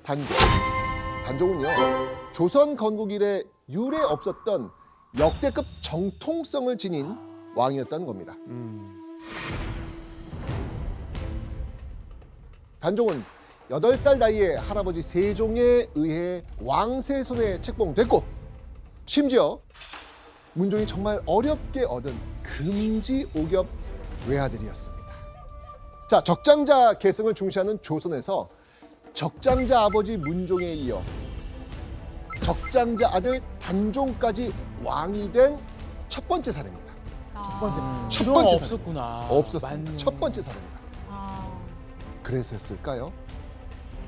단종. 단종은요, 조선 건국 이래 유례 없었던 역대급 정통성을 지닌 왕이었다는 겁니다. 단종은 8살 나이에 할아버지 세종에 의해 왕세 손에 책봉됐고, 심지어 문종이 정말 어렵게 얻은 금지 오겹 외아들이었습니다. 자, 적장자 계승을 중시하는 조선에서 적장자 아버지 문종에 이어 적장자 아들 단종까지 왕이 된 첫 번째 사례입니다. 첫 그동안 번째 사례. 없었구나. 없었습니다. 맞네. 첫 번째 사례입니다. 그래서였을까요?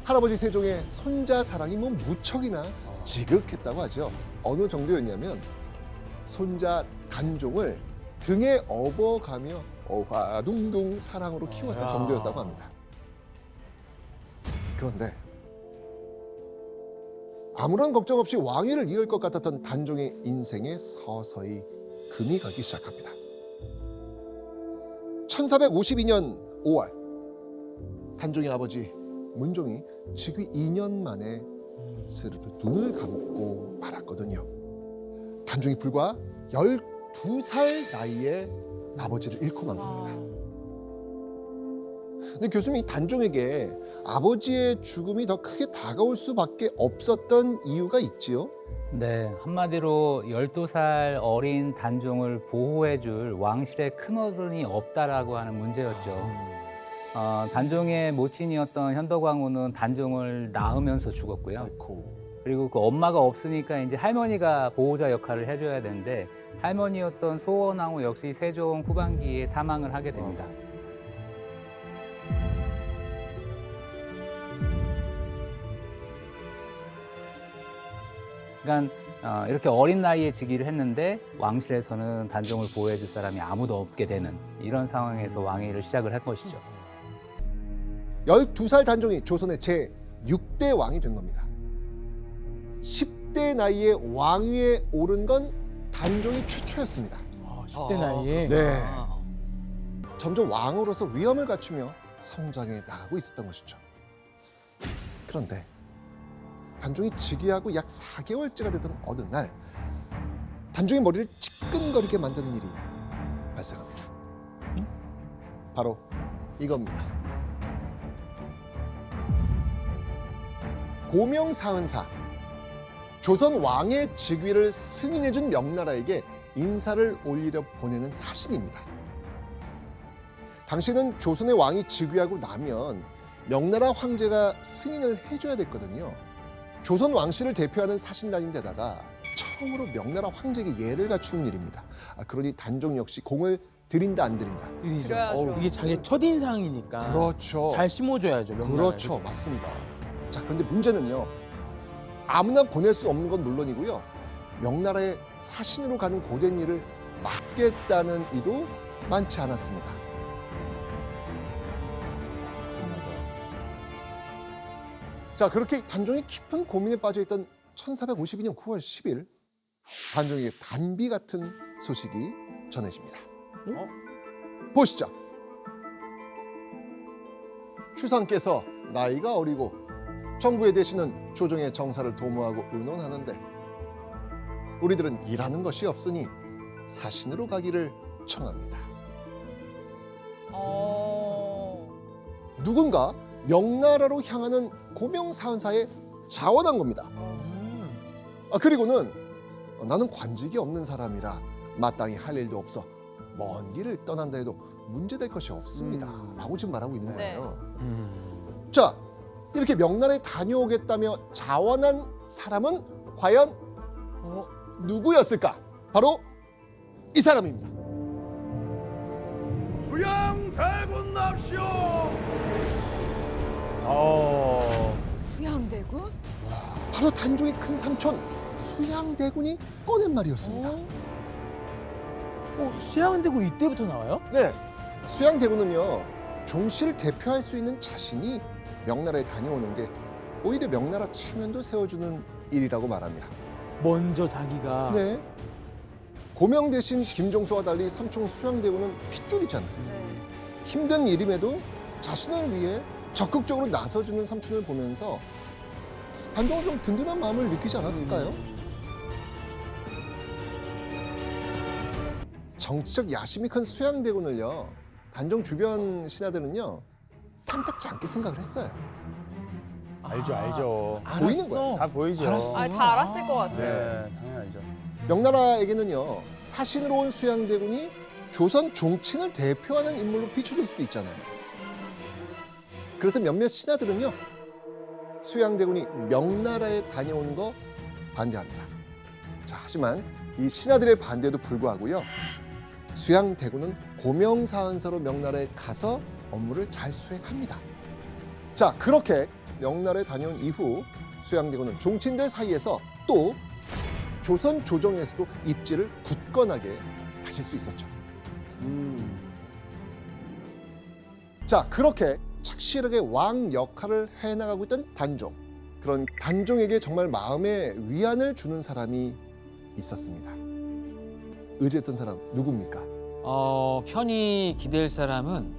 할아버지 세종의 손자 사랑이 뭐 무척이나 지극했다고 하죠. 어느 정도였냐면 손자 단종을 등에 업어가며 어화둥둥 사랑으로 키웠을 정도였다고 합니다. 그런데 아무런 걱정 없이 왕위를 이을 것 같았던 단종의 인생에 서서히 금이 가기 시작합니다. 1452년 5월 단종의 아버지 문종이 즉위 2년 만에 스르르 눈을 감고 말았거든요. 단종이 불과 12살 나이에 아버지를 잃고 만 겁니다. 근데 교수님, 이 단종에게 아버지의 죽음이 더 크게 다가올 수밖에 없었던 이유가 있지요? 네, 한마디로 12살 어린 단종을 보호해줄 왕실의 큰어른이 없다라고 하는 문제였죠. 단종의 모친이었던 현덕왕후는 단종을 낳으면서 죽었고요. 아이고. 그리고 그 엄마가 없으니까 이제 할머니가 보호자 역할을 해줘야 되는데 할머니였던 소원왕후 역시 세종 후반기에 사망을 하게 됩니다. 그러니까 이렇게 어린 나이에 즉위를 했는데 왕실에서는 단종을 보호해줄 사람이 아무도 없게 되는 이런 상황에서 왕위를 시작을 한 것이죠. 12살 단종이 조선의 제6대 왕이 된 겁니다. 10대 나이에 왕위에 오른 건 단종이 최초였습니다. 10대 나이에. 네. 점점 왕으로서 위엄을 갖추며 성장해 나가고 있었던 것이죠. 그런데 단종이 즉위하고 약 4개월째가 되던 어느 날 단종의 머리를 찌끈거리게 만드는 일이 발생합니다. 바로 이겁니다. 고명사은사, 조선 왕의 즉위를 승인해준 명나라에게 인사를 올리려 보내는 사신입니다. 당시에는 조선의 왕이 즉위하고 나면 명나라 황제가 승인을 해줘야 됐거든요. 조선 왕실을 대표하는 사신단인데다가 처음으로 명나라 황제에게 예를 갖추는 일입니다. 그러니 단종 역시 공을 들인다 안 들인다. 드리죠. 어우, 이게 자기 첫인상이니까. 그렇죠. 잘 심어줘야죠. 명나라에. 그렇죠, 맞습니다. 자, 그런데 문제는요, 아무나 보낼 수 없는 건 물론이고요, 명나라의 사신으로 가는 고된 일을 맡겠다는 이도 많지 않았습니다. 자, 그렇게 단종이 깊은 고민에 빠져있던 1452년 9월 10일 단종에게 단비 같은 소식이 전해집니다. 보시죠. 추상께서 나이가 어리고 정부에 대신은 조정의 정사를 도모하고 의논하는데 우리들은 일하는 것이 없으니 사신으로 가기를 청합니다. 누군가 명나라로 향하는 고명사은사에 자원한 겁니다. 그리고는 나는 관직이 없는 사람이라 마땅히 할 일도 없어 먼 길을 떠난다 해도 문제될 것이 없습니다. 라고 지금 말하고 있는 거예요. 자, 이렇게 명나라에 다녀오겠다며 자원한 사람은 과연 누구였을까? 바로 이 사람입니다. 수양대군 납시오. 수양대군? 바로 단종의 큰 삼촌 수양대군이 꺼낸 말이었습니다. 수양대군 이때부터 나와요? 네, 수양대군은요, 종씨를 대표할 수 있는 자신이 명나라에 다녀오는 게 오히려 명나라 체면도 세워주는 일이라고 말합니다. 먼저 자기가. 네, 고명 대신 김종서와 달리 삼촌 수양대군은 핏줄이잖아요. 힘든 일임에도 자신을 위해 적극적으로 나서주는 삼촌을 보면서 단종은 좀 든든한 마음을 느끼지 않았을까요? 정치적 야심이 큰 수양대군을요, 단종 주변 신하들은요 탐탁지 않게 생각을 했어요. 알죠. 보이는 거예요. 다 보이죠. 아, 다 알았을 것 같아. 네, 당연히 알죠. 명나라에게는요, 사신으로 온 수양대군이 조선 종친을 대표하는 인물로 비춰질 수도 있잖아요. 그래서 몇몇 신하들은요, 수양대군이 명나라에 다녀온 거 반대합니다. 자, 하지만 이 신하들의 반대에도 불구하고요, 수양대군은 고명사은사로 명나라에 가서 업무를 잘 수행합니다. 자, 그렇게 명나라에 다녀온 이후 수양대군은 종친들 사이에서 또 조선 조정에서도 입지를 굳건하게 다질 수 있었죠. 자, 그렇게 착실하게 왕 역할을 해나가고 있던 단종. 그런 단종에게 정말 마음의 위안을 주는 사람이 있었습니다. 의지했던 사람 누굽니까? 편히 기댈 사람은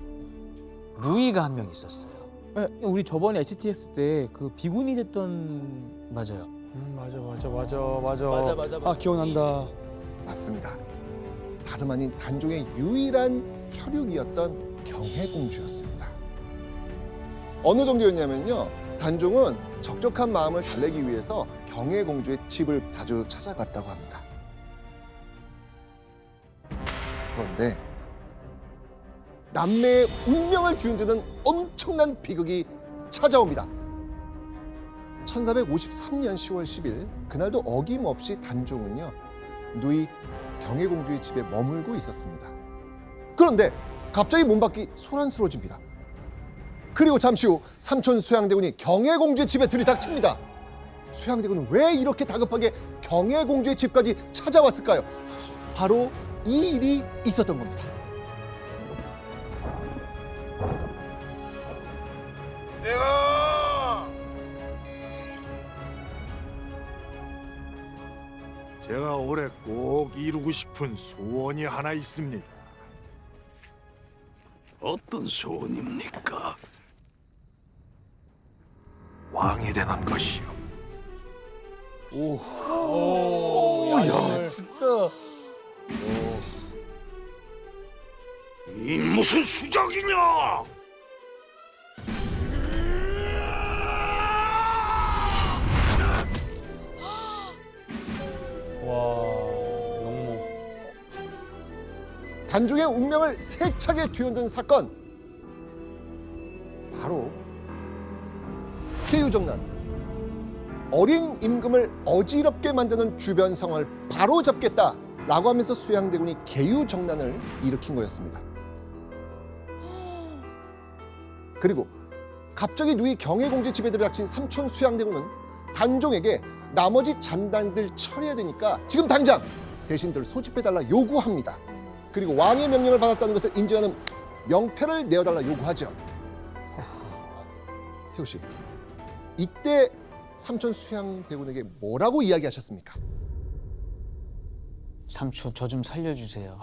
누이가 한 명 있었어요. 네, 우리 저번에 HTS 때 그 비군이 됐던 맞아요. 맞아. 아, 기억난다. 맞습니다. 다름 아닌 단종의 유일한 혈육이었던 경혜공주였습니다. 어느 정도였냐면요, 단종은 적적한 마음을 달래기 위해서 경혜공주의 집을 자주 찾아갔다고 합니다. 그런데 남매의 운명을 뒤흔드는 엄청난 비극이 찾아옵니다. 1453년 10월 10일, 그날도 어김없이 단종은요, 누이 경혜공주의 집에 머물고 있었습니다. 그런데 갑자기 문밖이 소란스러워집니다. 그리고 잠시 후 삼촌 수양대군이 경혜공주의 집에 들이닥칩니다. 수양대군은 왜 이렇게 다급하게 경혜공주의 집까지 찾아왔을까요? 바로 이 일이 있었던 겁니다. 제가 올해 꼭 이루고 싶은 소원이 하나 있습니다. 어떤 소원입니까? 왕이 되는 것이요. 야, 진짜. 이 무슨 수작이냐? 와, 영모. 단종의 운명을 세차게 뒤흔든 사건, 바로 계유정난. 어린 임금을 어지럽게 만드는 주변 상황을 바로잡겠다라고 하면서 수양대군이 계유정난을 일으킨 거였습니다. 그리고 갑자기 누이 경혜공주 집에 들이닥친 삼촌 수양대군은 단종에게 나머지 잔단들 처리해야 되니까 지금 당장 대신들을 소집해달라 요구합니다. 그리고 왕의 명령을 받았다는 것을 인정하는 명패를 내어달라 요구하죠. 태우 씨, 이때 삼촌 수양대군에게 뭐라고 이야기하셨습니까? 삼촌 저 좀 살려주세요.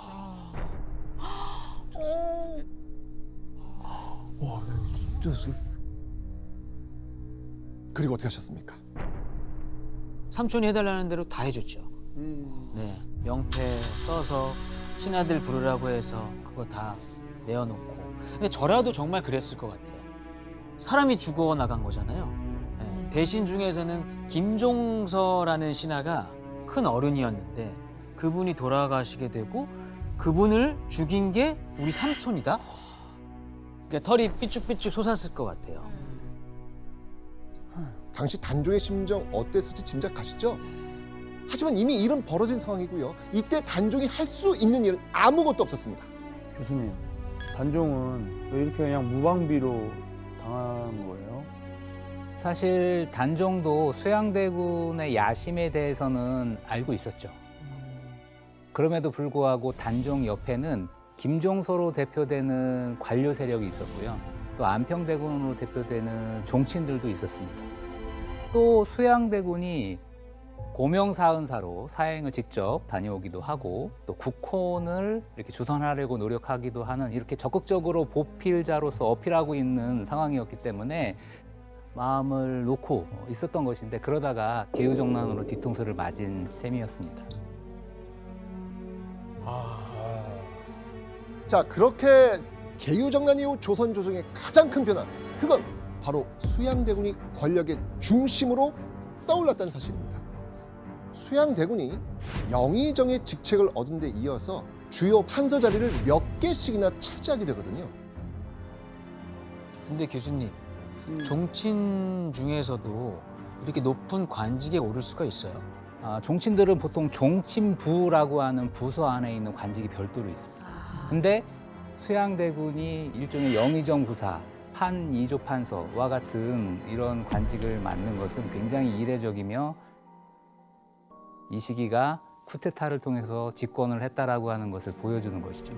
그리고 어떻게 하셨습니까? 삼촌이 해달라는 대로 다 해줬죠. 네, 명패 써서 신하들 부르라고 해서 그거 다 내어놓고. 근데 저라도 정말 그랬을 것 같아요. 사람이 죽어 나간 거잖아요. 네, 대신 중에서는 김종서라는 신하가 큰 어른이었는데 그분이 돌아가시게 되고 그분을 죽인 게 우리 삼촌이다? 그러니까 털이 삐쭉삐쭉 솟았을 것 같아요. 당시 단종의 심정 어땠을지 짐작가시죠? 하지만 이미 일은 벌어진 상황이고요. 이때 단종이 할 수 있는 일은 아무것도 없었습니다. 교수님, 단종은 왜 이렇게 그냥 무방비로 당한 거예요? 사실 단종도 수양대군의 야심에 대해서는 알고 있었죠. 그럼에도 불구하고 단종 옆에는 김종서로 대표되는 관료 세력이 있었고요. 또 안평대군으로 대표되는 종친들도 있었습니다. 또 수양대군이 고명사은사로 사행을 직접 다녀오기도 하고 또 국혼을 이렇게 주선하려고 노력하기도 하는 이렇게 적극적으로 보필자로서 어필하고 있는 상황이었기 때문에 마음을 놓고 있었던 것인데 그러다가 계유정난으로 뒤통수를 맞은 셈이었습니다. 자, 그렇게 계유정난 이후 조선 조정의 가장 큰 변화, 그건 바로 수양대군이 권력의 중심으로 떠올랐다는 사실입니다. 수양대군이 영의정의 직책을 얻은 데 이어서 주요 판서 자리를 몇 개씩이나 차지하게 되거든요. 근데 교수님, 종친 중에서도 이렇게 높은 관직에 오를 수가 있어요? 종친들은 보통 종친부라고 하는 부서 안에 있는 관직이 별도로 있습니다. 근데 수양대군이 일종의 영의정 부사, 판이조 판서와 같은 이런 관직을 맡는 것은 굉장히 이례적이며 이 시기가 쿠데타를 통해서 집권을 했다라고 하는 것을 보여주는 것이죠.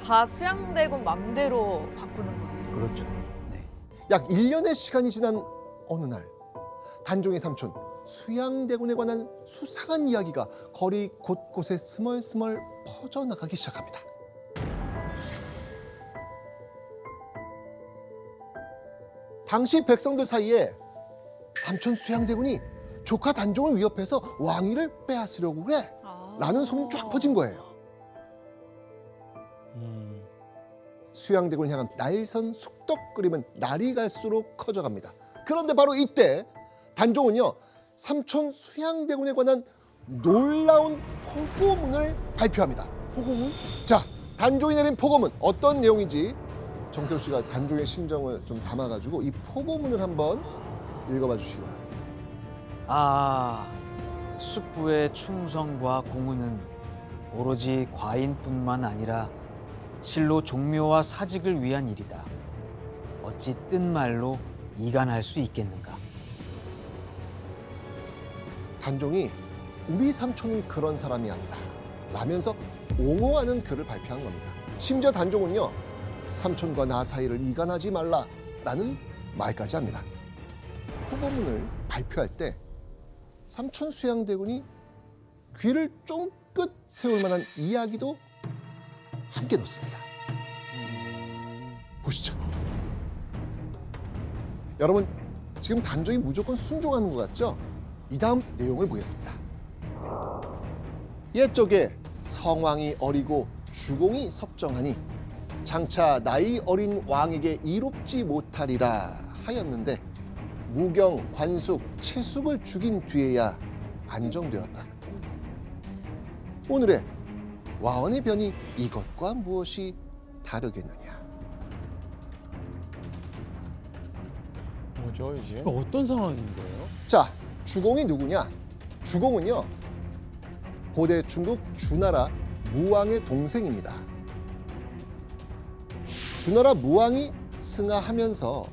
다 수양대군 맘대로 바꾸는 거네요. 그렇죠. 네. 약 1년의 시간이 지난 어느 날, 단종의 삼촌 수양대군에 관한 수상한 이야기가 거리 곳곳에 스멀스멀 퍼져나가기 시작합니다. 당시 백성들 사이에 삼촌 수양대군이 조카 단종을 위협해서 왕위를 빼앗으려고 그래 라는 소문이 쫙 퍼진 거예요. 수양대군을 향한 날선 숙덕그림은 날이 갈수록 커져갑니다. 그런데 바로 이때 단종은요, 삼촌 수양대군에 관한 놀라운 포고문을 발표합니다. 포고문? 자, 단종이 내린 포고문 어떤 내용인지 정태우 씨가 단종의 심정을 좀 담아가지고 이 포고문을 한번 읽어봐 주시기 바랍니다. 숙부의 충성과 공훈은 오로지 과인뿐만 아니라 실로 종묘와 사직을 위한 일이다. 어찌 뜬 말로 이간할 수 있겠는가? 단종이 우리 삼촌은 그런 사람이 아니다 라면서 옹호하는 글을 발표한 겁니다. 심지어 단종은요, 삼촌과 나 사이를 이간하지 말라라는 말까지 합니다. 포고문을 발표할 때 삼촌 수양대군이 귀를 쫑긋 세울 만한 이야기도 함께 넣습니다. 보시죠. 여러분, 지금 단종이 무조건 순종하는 것 같죠? 이 다음 내용을 보겠습니다. 옛적에 성왕이 어리고 주공이 섭정하니 장차 나이 어린 왕에게 이롭지 못하리라 하였는데 무경, 관숙, 채숙을 죽인 뒤에야 안정되었다. 오늘의 와원의 변이 이것과 무엇이 다르겠느냐. 뭐죠 이게? 어떤 상황인 거예요? 자, 주공이 누구냐? 주공은요, 고대 중국 주나라 무왕의 동생입니다. 주나라 무왕이 승하하면서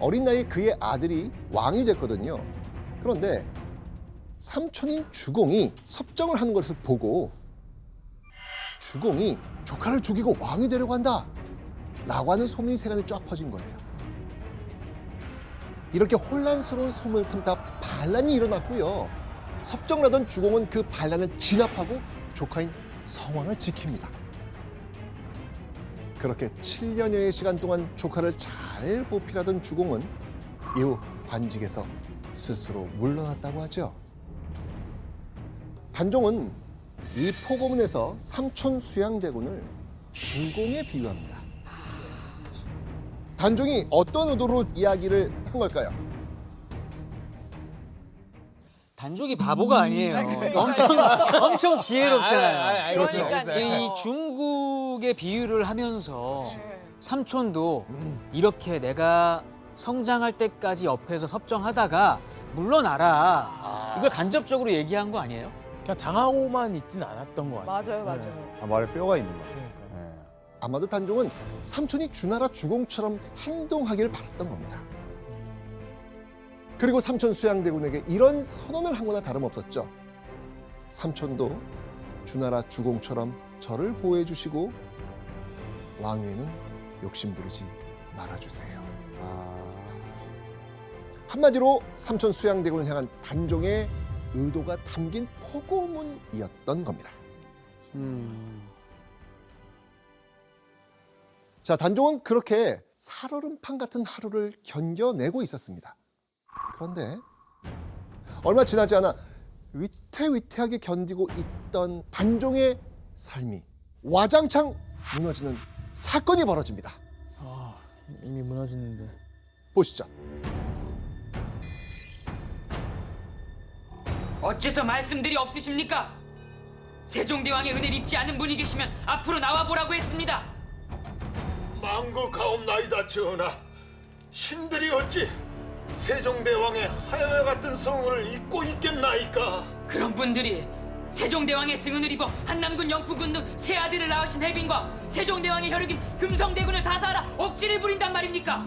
어린 나이에 그의 아들이 왕이 됐거든요. 그런데 삼촌인 주공이 섭정을 하는 것을 보고 주공이 조카를 죽이고 왕이 되려고 한다 라고 하는 소문이 세간에 쫙 퍼진 거예요. 이렇게 혼란스러운 소문을 틈타 반란이 일어났고요. 섭정을 하던 주공은 그 반란을 진압하고 조카인 성왕을 지킵니다. 그렇게 7년여의 시간 동안 조카를 잘 보필하던 주공은 이후 관직에서 스스로 물러났다고 하죠. 단종은 이 포고문에서 삼촌 수양대군을 주공에 비유합니다. 단종이 어떤 의도로 이야기를 한 걸까요? 단종이 바보가 아니에요. 엄청 지혜롭잖아요. 그렇죠. 이 중국의 비유를 하면서 삼촌도 이렇게 내가 성장할 때까지 옆에서 섭정하다가 물러나라. 이걸 간접적으로 얘기한 거 아니에요? 그냥 당하고만 있진 않았던 것 같아요. 맞아요. 말에 뼈가 있는 거 같아요. 아마도 단종은 삼촌이 주나라 주공처럼 행동하기를 바랐던 겁니다. 그리고 삼촌 수양대군에게 이런 선언을 한 거나 다름없었죠. 삼촌도 주나라 주공처럼 저를 보호해 주시고 왕위에는 욕심 부리지 말아주세요. 한마디로 삼촌 수양대군을 향한 단종의 의도가 담긴 포고문이었던 겁니다. 자, 단종은 그렇게 살얼음판 같은 하루를 견뎌내고 있었습니다. 그런데 얼마 지나지 않아 위태위태하게 견디고 있던 단종의 삶이 와장창 무너지는 사건이 벌어집니다. 이미 무너졌는데. 보시죠. 어째서 말씀들이 없으십니까? 세종대왕의 은혜를 입지 않은 분이 계시면 앞으로 나와보라고 했습니다. 망국하옵나이다 전하. 신들이 어찌 세종대왕의 하야와 같은 성을 잊고 있겠나이까. 그런 분들이 세종대왕의 승은을 입어 한남군 영푸군 등 세 아들을 낳으신 해빈과 세종대왕의 혈육인 금성대군을 사사하라 억지를 부린단 말입니까?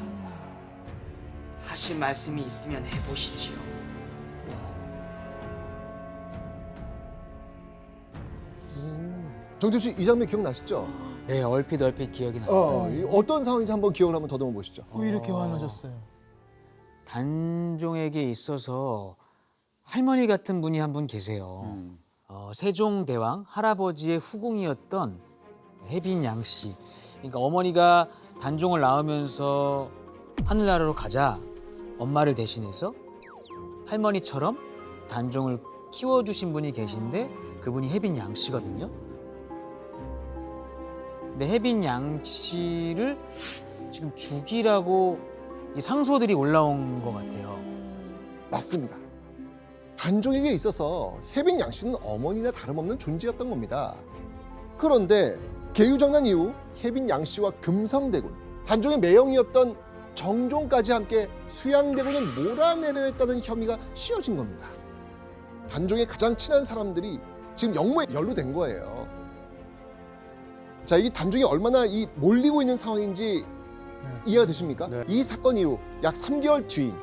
하실 말씀이 있으면 해보시지요. 정태우 씨 이 장면 기억나시죠? 네, 얼핏 기억이 나요. 어떤 상황인지 한번 기억을 한번 더듬어 보시죠. 왜 이렇게 화나셨어요? 단종에게 있어서 할머니 같은 분이 한 분 계세요. 세종대왕 할아버지의 후궁이었던 해빈양 씨. 그러니까 어머니가 단종을 낳으면서 하늘나라로 가자 엄마를 대신해서 할머니처럼 단종을 키워주신 분이 계신데 그분이 해빈양 씨거든요. 근데 해빈양 씨를 지금 죽이라고 이 상소들이 올라온 것 같아요. 맞습니다. 단종에게 있어서 해빈 양 씨는 어머니나 다름없는 존재였던 겁니다. 그런데 계유정난 이후 해빈 양 씨와 금성대군, 단종의 매형이었던 정종까지 함께 수양대군을 몰아내려 했다는 혐의가 씌워진 겁니다. 단종의 가장 친한 사람들이 지금 영모에 연루된 거예요. 자, 이 단종이 얼마나 이 몰리고 있는 상황인지 이해가 되십니까? 네. 이 사건 이후 약 3개월 뒤인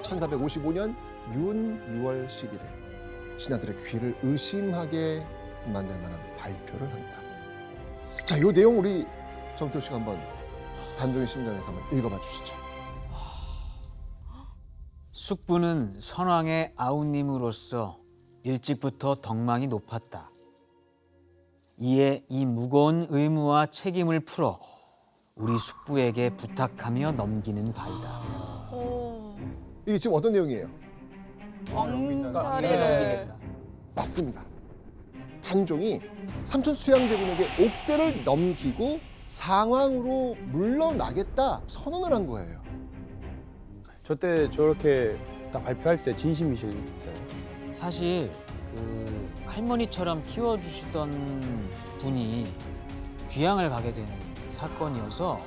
1455년 윤 6월 11일 신하들의 귀를 의심하게 만들 만한 발표를 합니다. 자, 이 내용 우리 정태우 씨가 한번 단종의 심정에서 한번 읽어봐 주시죠. 숙부는 선왕의 아우님으로서 일찍부터 덕망이 높았다. 이에 이 무거운 의무와 책임을 풀어 우리 숙부에게 부탁하며 넘기는 바이다. 이게 지금 어떤 내용이에요? 왕자리를 맞습니다. 단종이 삼촌 수양대군에게 옥새를 넘기고 상황으로 물러나겠다 선언을 한 거예요. 저때 저렇게 딱 발표할 때 진심이실까요? 사실 그 할머니처럼 키워주시던 분이 귀향을 가게 되는 사건이어서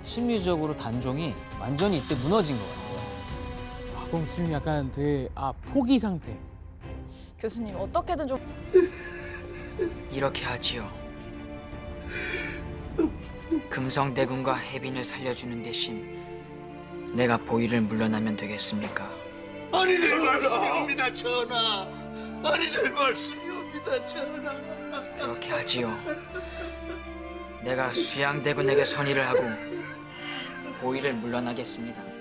심리적으로 단종이 완전히 이때 무너진 것 같아요. 그럼 지금 약간 되게 포기 상태. 교수님 어떻게든 좀 이렇게 하지요. 금성대군과 해빈을 살려주는 대신 내가 보위를 물러나면 되겠습니까? 아니될 말씀이옵니다 전하. 아니될 말씀이옵니다 전하. 그렇게 하지요. 내가 수양대군에게 선의를 하고 보위를 물러나겠습니다.